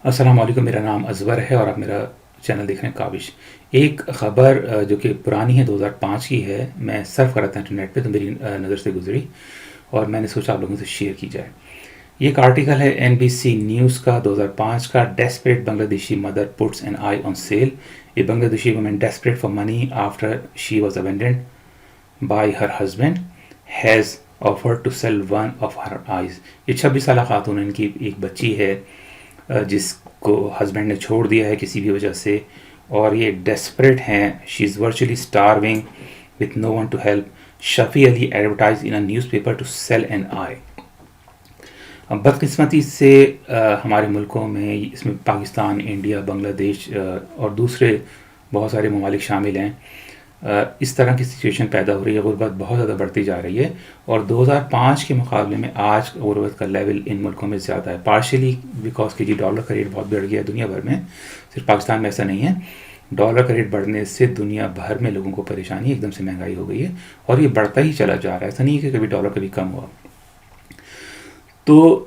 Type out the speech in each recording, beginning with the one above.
السلام علیکم، میرا نام ازور ہے اور آپ میرا چینل دیکھ رہے ہیں کاوش۔ ایک خبر جو کہ پرانی ہے، 2005 کی ہے، میں سرف کر رہا تھا انٹرنیٹ پہ تو میری نظر سے گزری اور میں نے سوچا آپ لوگوں سے شیئر کی جائے۔ یہ ایک آرٹیکل ہے NBC نیوز کا 2005 کا۔ Desperate Bangladeshi mother puts an eye on sale. A Bangladeshi woman desperate for money after she was abandoned by her husband has offered to sell one of her eyes. یہ 26 سالہ خاتون، ان کی ایک بچی ہے جس کو ہسبینڈ نے چھوڑ دیا ہے کسی بھی وجہ سے، اور یہ ڈیسپریٹ ہیں۔ She is virtually starving with no one to help. Shafi Ali advertise in a newspaper to sell an eye. بدقسمتی سے ہمارے ملکوں میں، اس میں پاکستان، انڈیا، بنگلہ دیش اور دوسرے بہت سارے ممالک شامل ہیں، اس طرح کی سچویشن پیدا ہو رہی ہے۔ غربت بہت زیادہ بڑھتی جا رہی ہے اور 2005 کے مقابلے میں آج غربت کا لیول ان ملکوں میں زیادہ ہے، پارشلی بیکاز کہ ڈالر کا ریٹ بہت بڑھ گیا ہے دنیا بھر میں، صرف پاکستان میں ایسا نہیں ہے۔ ڈالر کا ریٹ بڑھنے سے دنیا بھر میں لوگوں کو پریشانی، ایک دم سے مہنگائی ہو گئی ہے اور یہ بڑھتا ہی چلا جا رہا ہے، ایسا نہیں ہے کہ کبھی ڈالر کبھی کم ہوا۔ تو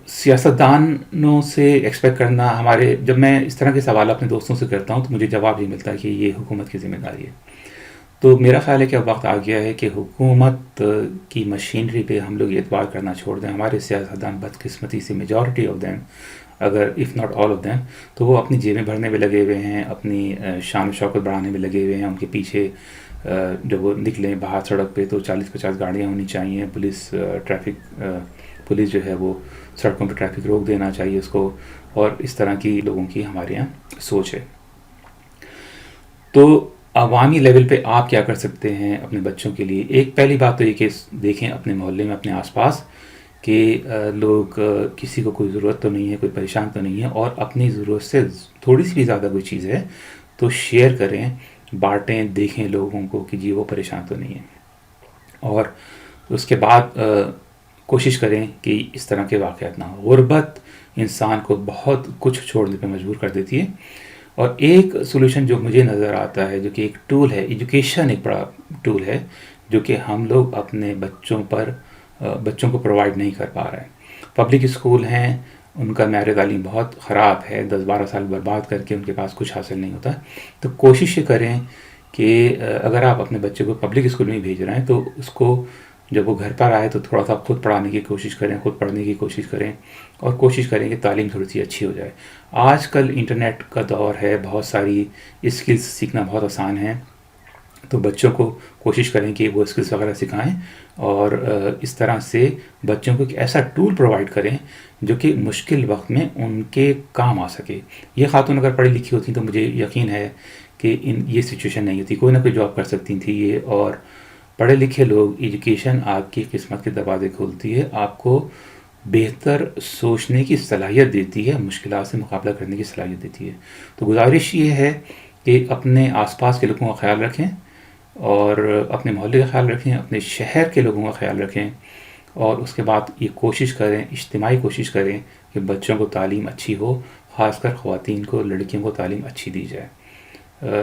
سیاستدانوں سے ایکسپیکٹ کرنا، جب میں اس طرح کے سوال اپنے دوستوں سے کرتا ہوں تو مجھے جواب یہ ملتا ہے کہ یہ حکومت کی ذمہ داری ہے۔ تو میرا خیال ہے کہ اب وقت آ گیا ہے کہ حکومت کی مشینری پہ ہم لوگ اعتبار کرنا چھوڑ دیں۔ ہمارے سیاستدان بدقسمتی سے میجورٹی آف دیم، اگر if not all of them, تو وہ اپنی جیبیں بھرنے میں لگے ہوئے ہیں، اپنی شان و شوکت بڑھانے میں لگے ہوئے ہیں۔ ان کے پیچھے جب وہ نکلیں باہر سڑک پہ تو 40-50 گاڑیاں ہونی چاہیے۔ پولیس جو ہے وہ سڑکوں پہ ٹریفک روک دینا چاہیے اس کو، اور اس طرح کی لوگوں کی ہمارے یہاں سوچ ہے۔ تو عوامی لیول پہ آپ کیا کر سکتے ہیں اپنے بچوں کے لیے؟ ایک پہلی بات تو یہ کہ دیکھیں اپنے محلے میں، اپنے آس پاس، کہ لوگ، کسی کو کوئی ضرورت تو نہیں ہے، کوئی پریشان تو نہیں ہے، اور اپنی ضرورت سے تھوڑی سی بھی زیادہ کوئی چیز ہے تو شیئر کریں، بانٹیں، دیکھیں لوگوں کو کہ جی وہ پریشان تو نہیں ہے۔ اور اس کے بعد کوشش کریں کہ اس طرح کے واقعات نہ ہوں۔ غربت انسان کو بہت کچھ چھوڑنے پہ مجبور کر دیتی ہے، اور ایک سولوشن جو مجھے نظر آتا ہے، جو کہ ایک ٹول ہے، ایجوکیشن ایک بڑا ٹول ہے، جو کہ ہم لوگ اپنے بچوں کو پرووائڈ نہیں کر پا رہے ہیں۔ پبلک اسکول ہیں، ان کا معیار تعلیم بہت خراب ہے، 10-12 سال برباد کر کے ان کے پاس کچھ حاصل نہیں ہوتا۔ تو کوشش کریں کہ اگر آپ اپنے بچے کو پبلک اسکول میں بھیج رہے ہیں تو اس کو جب وہ گھر پر آئے تو تھوڑا سا خود پڑھانے کی کوشش کریں، خود پڑھنے کی کوشش کریں، اور کوشش کریں کہ تعلیم تھوڑی سی اچھی ہو جائے۔ آج کل انٹرنیٹ کا دور ہے، بہت ساری اسکلز سیکھنا بہت آسان ہے، تو بچوں کو کوشش کریں کہ وہ اسکلز وغیرہ سکھائیں، اور اس طرح سے بچوں کو ایک ایسا ٹول پرووائڈ کریں جو کہ مشکل وقت میں ان کے کام آ سکے۔ یہ خاتون اگر پڑھی لکھی ہوتی تو مجھے یقین ہے کہ یہ سچویشن نہیں ہوتی، کوئی نہ کوئی جاب کر سکتی تھی یہ۔ اور پڑھے لکھے لوگ، ایجوکیشن آپ کی قسمت کے دروازے کھولتی ہے، آپ کو بہتر سوچنے کی صلاحیت دیتی ہے، مشکلات سے مقابلہ کرنے کی صلاحیت دیتی ہے۔ تو گزارش یہ ہے کہ اپنے آس پاس کے لوگوں کا خیال رکھیں، اور اپنے محلے کا خیال رکھیں، اپنے شہر کے لوگوں کا خیال رکھیں، اور اس کے بعد یہ کوشش کریں، اجتماعی کوشش کریں کہ بچوں کو تعلیم اچھی ہو، خاص کر خواتین کو، لڑکیوں کو تعلیم اچھی دی جائے۔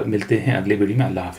ملتے ہیں اگلے ویڈیو میں۔ اللہ حافظ۔